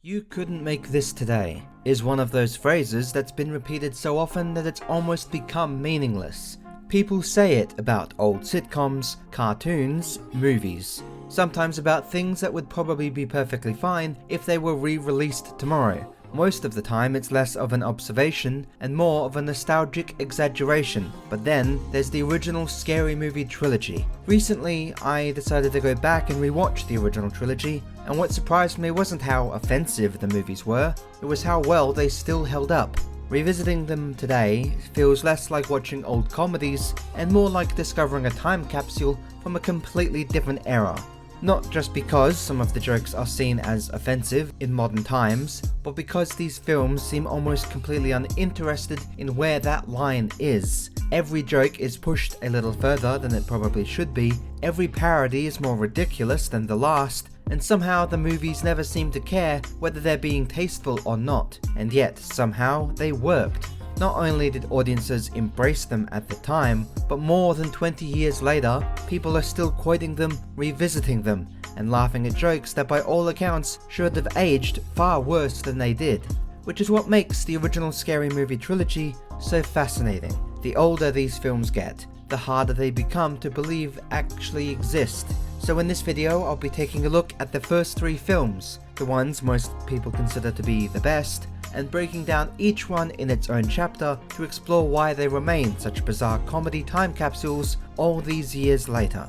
"You couldn't make this today" is one of those phrases that's been repeated so often that it's almost become meaningless. People say it about old sitcoms, cartoons, movies, sometimes about things that would probably be perfectly fine if they were re-released tomorrow. Most of the time it's less of an observation and more of a nostalgic exaggeration, but then there's the original Scary Movie trilogy. Recently, I decided to go back and rewatch the original trilogy, and what surprised me wasn't how offensive the movies were, it was how well they still held up. Revisiting them today feels less like watching old comedies and more like discovering a time capsule from a completely different era. Not just because some of the jokes are seen as offensive in modern times, but because these films seem almost completely uninterested in where that line is. Every joke is pushed a little further than it probably should be, every parody is more ridiculous than the last, and somehow the movies never seem to care whether they're being tasteful or not, and yet somehow they worked. Not only did audiences embrace them at the time, but more than 20 years later, people are still quoting them, revisiting them, and laughing at jokes that by all accounts should have aged far worse than they did. Which is what makes the original Scary Movie trilogy so fascinating. The older these films get, the harder they become to believe actually exist. So in this video, I'll be taking a look at the first 3 films, the ones most people consider to be the best, and breaking down each one in its own chapter to explore why they remain such bizarre comedy time capsules all these years later.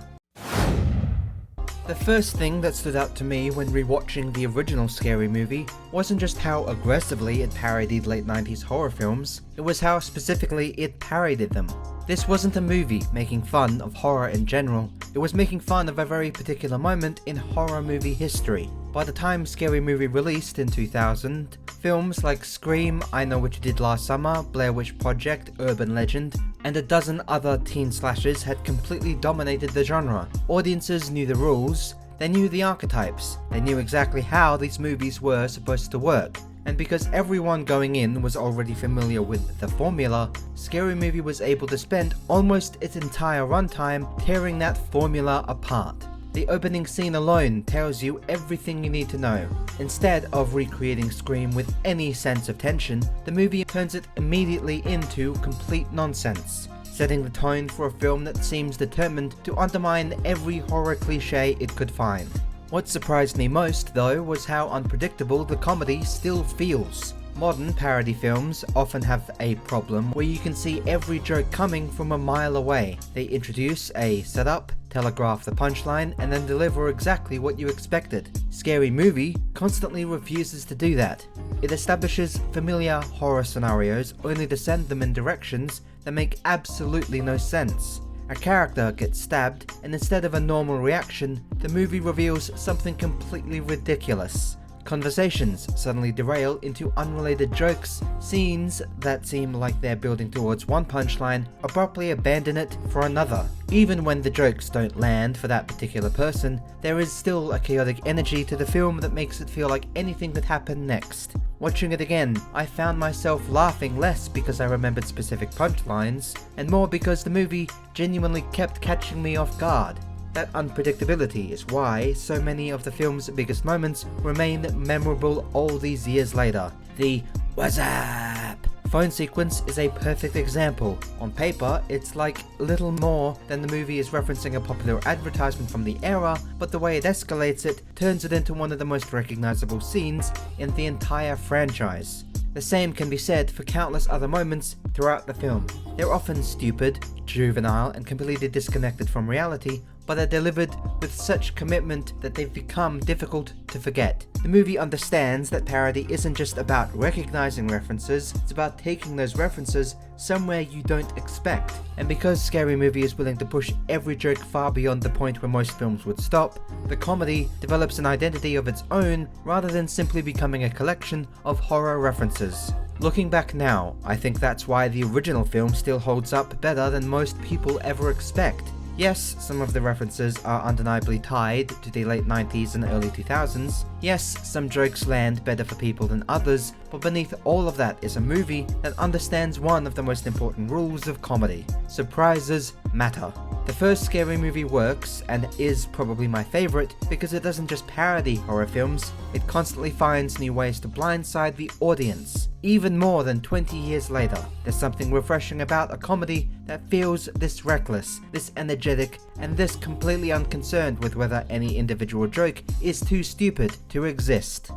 The first thing that stood out to me when rewatching the original Scary Movie wasn't just how aggressively it parodied late 90s horror films, it was how specifically it parodied them. This wasn't a movie making fun of horror in general, it was making fun of a very particular moment in horror movie history. By the time Scary Movie released in 2000, films like Scream, I Know What You Did Last Summer, Blair Witch Project, Urban Legend, and a dozen other teen slashers had completely dominated the genre. Audiences knew the rules, they knew the archetypes, they knew exactly how these movies were supposed to work. And because everyone going in was already familiar with the formula, Scary Movie was able to spend almost its entire runtime tearing that formula apart. The opening scene alone tells you everything you need to know. Instead of recreating Scream with any sense of tension, the movie turns it immediately into complete nonsense, setting the tone for a film that seems determined to undermine every horror cliche it could find. What surprised me most, though, was how unpredictable the comedy still feels. Modern parody films often have a problem where you can see every joke coming from a mile away. They introduce a setup, telegraph the punchline, and then deliver exactly what you expected. Scary Movie constantly refuses to do that. It establishes familiar horror scenarios only to send them in directions that make absolutely no sense. A character gets stabbed, and instead of a normal reaction, the movie reveals something completely ridiculous. Conversations suddenly derail into unrelated jokes, scenes that seem like they're building towards one punchline abruptly abandon it for another. Even when the jokes don't land for that particular person, there is still a chaotic energy to the film that makes it feel like anything could happen next. Watching it again, I found myself laughing less because I remembered specific punchlines, and more because the movie genuinely kept catching me off guard. That unpredictability is why so many of the film's biggest moments remain memorable all these years later. The "What's up?" phone sequence is a perfect example. On paper, it's like little more than the movie is referencing a popular advertisement from the era, but the way it escalates it turns it into one of the most recognizable scenes in the entire franchise. The same can be said for countless other moments throughout the film. They're often stupid, juvenile, and completely disconnected from reality, but are delivered with such commitment that they've become difficult to forget. The movie understands that parody isn't just about recognizing references, it's about taking those references somewhere you don't expect. And because Scary Movie is willing to push every joke far beyond the point where most films would stop, the comedy develops an identity of its own rather than simply becoming a collection of horror references. Looking back now, I think that's why the original film still holds up better than most people ever expect. Yes, some of the references are undeniably tied to the late 90s and early 2000s. Yes, some jokes land better for people than others, but beneath all of that is a movie that understands one of the most important rules of comedy: surprises matter. The first Scary Movie works, and is probably my favourite, because it doesn't just parody horror films, it constantly finds new ways to blindside the audience. Even more than 20 years later, there's something refreshing about a comedy that feels this reckless, this energetic, and this completely unconcerned with whether any individual joke is too stupid to exist.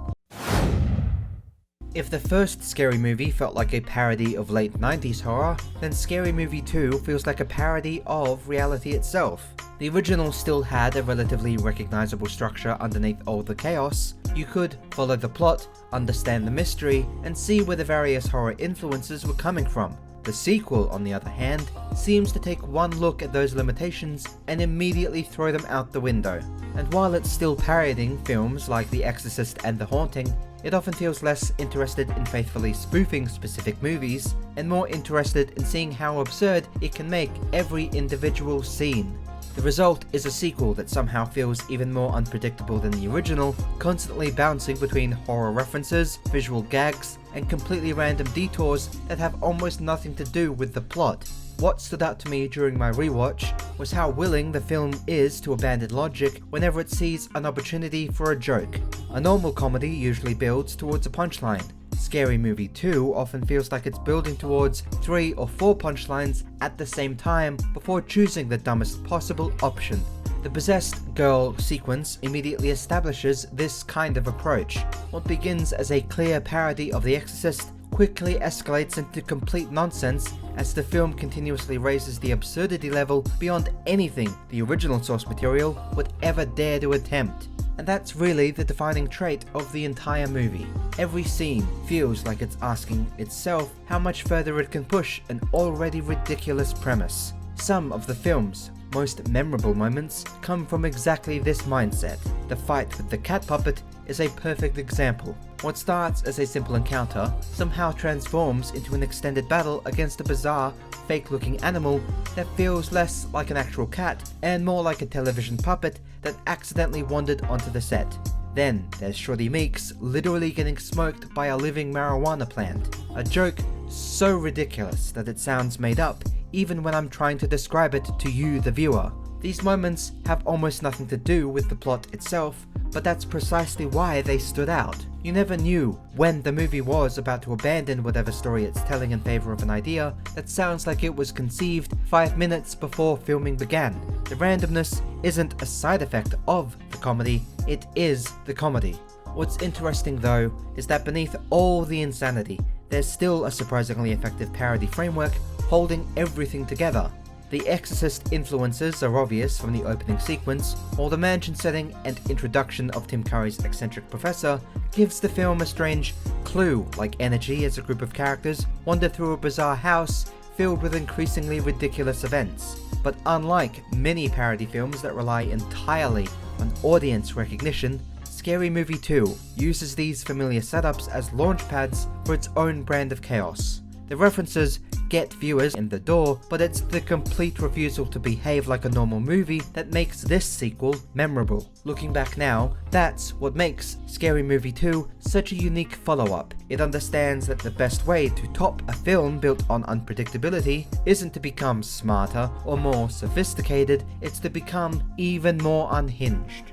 If the first Scary Movie felt like a parody of late 90s horror, then Scary Movie 2 feels like a parody of reality itself. The original still had a relatively recognizable structure underneath all the chaos. You could follow the plot, understand the mystery, and see where the various horror influences were coming from. The sequel, on the other hand, seems to take one look at those limitations and immediately throw them out the window. And while it's still parodying films like The Exorcist and The Haunting, it often feels less interested in faithfully spoofing specific movies, and more interested in seeing how absurd it can make every individual scene. The result is a sequel that somehow feels even more unpredictable than the original, constantly bouncing between horror references, visual gags, and completely random detours that have almost nothing to do with the plot. What stood out to me during my rewatch was how willing the film is to abandon logic whenever it sees an opportunity for a joke. A normal comedy usually builds towards a punchline. Scary Movie 2 often feels like it's building towards 3 or 4 punchlines at the same time before choosing the dumbest possible option. The possessed girl sequence immediately establishes this kind of approach. What begins as a clear parody of The Exorcist quickly escalates into complete nonsense as the film continuously raises the absurdity level beyond anything the original source material would ever dare to attempt. And that's really the defining trait of the entire movie. Every scene feels like it's asking itself how much further it can push an already ridiculous premise. Some of the film's most memorable moments come from exactly this mindset. The fight with the cat puppet is a perfect example. What starts as a simple encounter somehow transforms into an extended battle against a bizarre, fake-looking animal that feels less like an actual cat and more like a television puppet that accidentally wandered onto the set. Then there's Shorty Meeks literally getting smoked by a living marijuana plant. A joke so ridiculous that it sounds made up even when I'm trying to describe it to you, the viewer. These moments have almost nothing to do with the plot itself, but that's precisely why they stood out. You never knew when the movie was about to abandon whatever story it's telling in favor of an idea that sounds like it was conceived 5 minutes before filming began. The randomness isn't a side effect of the comedy, it is the comedy. What's interesting though is that beneath all the insanity, there's still a surprisingly effective parody framework holding everything together. The Exorcist influences are obvious from the opening sequence, while the mansion setting and introduction of Tim Curry's eccentric professor gives the film a strange Clue-like energy as a group of characters wander through a bizarre house filled with increasingly ridiculous events. But unlike many parody films that rely entirely on audience recognition, Scary Movie 2 uses these familiar setups as launch pads for its own brand of chaos. The references get viewers in the door, but it's the complete refusal to behave like a normal movie that makes this sequel memorable. Looking back now, that's what makes Scary Movie 2 such a unique follow-up. It understands that the best way to top a film built on unpredictability isn't to become smarter or more sophisticated, it's to become even more unhinged.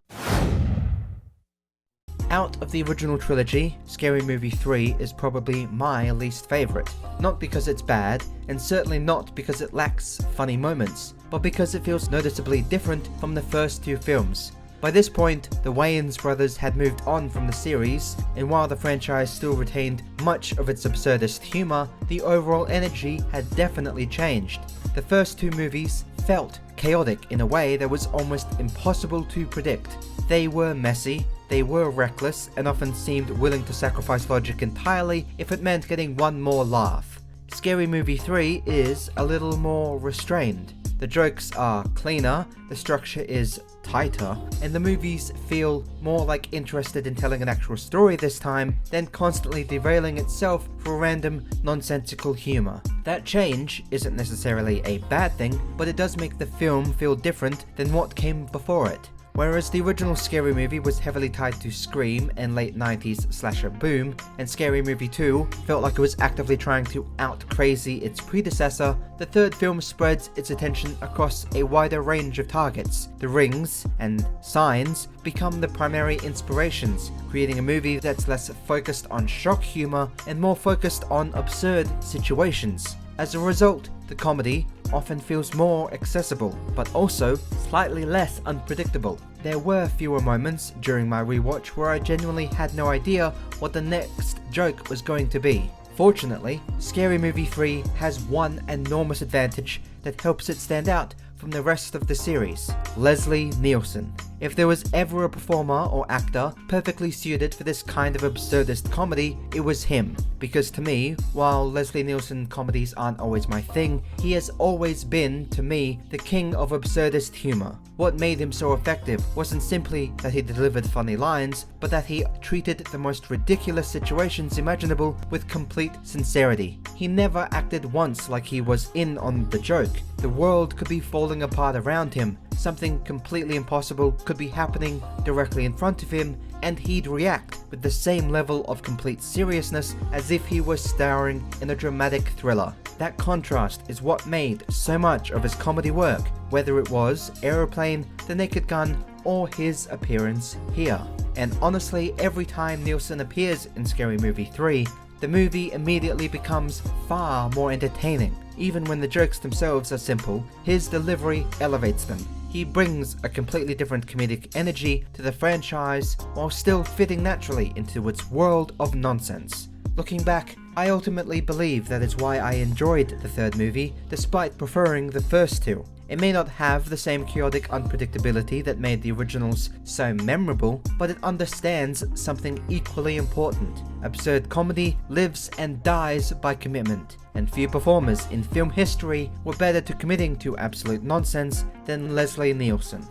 Out of the original trilogy, Scary Movie 3 is probably my least favourite. Not because it's bad, and certainly not because it lacks funny moments, but because it feels noticeably different from the first 2 films. By this point, the Wayans brothers had moved on from the series, and while the franchise still retained much of its absurdist humour, the overall energy had definitely changed. The first 2 movies felt chaotic in a way that was almost impossible to predict. They were messy, they were reckless, and often seemed willing to sacrifice logic entirely if it meant getting one more laugh. Scary Movie 3 is a little more restrained. The jokes are cleaner, the structure is tighter, and the movies feel more like interested in telling an actual story this time than constantly derailing itself for random, nonsensical humour. That change isn't necessarily a bad thing, but it does make the film feel different than what came before it. Whereas the original Scary Movie was heavily tied to Scream and late 90s slasher boom, and Scary Movie 2 felt like it was actively trying to out-crazy its predecessor, the third film spreads its attention across a wider range of targets. The rings and signs become the primary inspirations, creating a movie that's less focused on shock humor and more focused on absurd situations. As a result, the comedy often feels more accessible, but also slightly less unpredictable. There were fewer moments during my rewatch where I genuinely had no idea what the next joke was going to be. Fortunately, Scary Movie 3 has one enormous advantage that helps it stand out from the rest of the series: Leslie Nielsen. If there was ever a performer or actor perfectly suited for this kind of absurdist comedy, it was him. Because to me, while Leslie Nielsen comedies aren't always my thing, he has always been, to me, the king of absurdist humor. What made him so effective wasn't simply that he delivered funny lines, but that he treated the most ridiculous situations imaginable with complete sincerity. He never acted once like he was in on the joke. The world could be falling apart around him, something completely impossible could be happening directly in front of him, and he'd react with the same level of complete seriousness as if he was starring in a dramatic thriller. That contrast is what made so much of his comedy work, whether it was Aeroplane, The Naked Gun, or his appearance here. And honestly, every time Nielsen appears in Scary Movie 3, the movie immediately becomes far more entertaining. Even when the jokes themselves are simple, his delivery elevates them. He brings a completely different comedic energy to the franchise while still fitting naturally into its world of nonsense. Looking back, I ultimately believe that is why I enjoyed the third movie despite preferring the first two. It may not have the same chaotic unpredictability that made the originals so memorable, but it understands something equally important. Absurd comedy lives and dies by commitment, and few performers in film history were better to committing to absolute nonsense than Leslie Nielsen.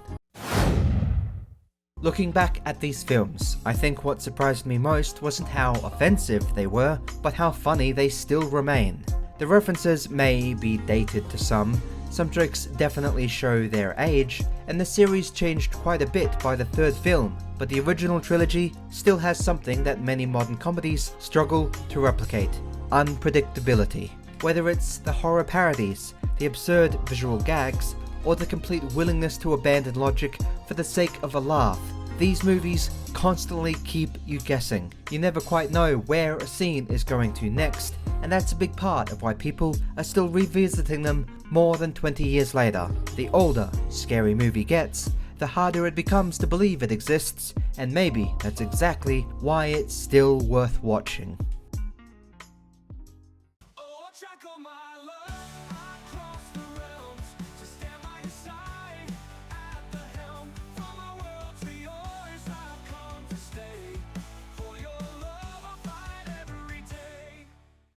Looking back at these films, I think what surprised me most wasn't how offensive they were, but how funny they still remain. The references may be dated to some jokes definitely show their age, and the series changed quite a bit by the third film, but the original trilogy still has something that many modern comedies struggle to replicate: unpredictability. Whether it's the horror parodies, the absurd visual gags, or the complete willingness to abandon logic for the sake of a laugh, these movies constantly keep you guessing. You never quite know where a scene is going to next, and that's a big part of why people are still revisiting them more than 20 years later. The older Scary Movie gets, the harder it becomes to believe it exists, and maybe that's exactly why it's still worth watching.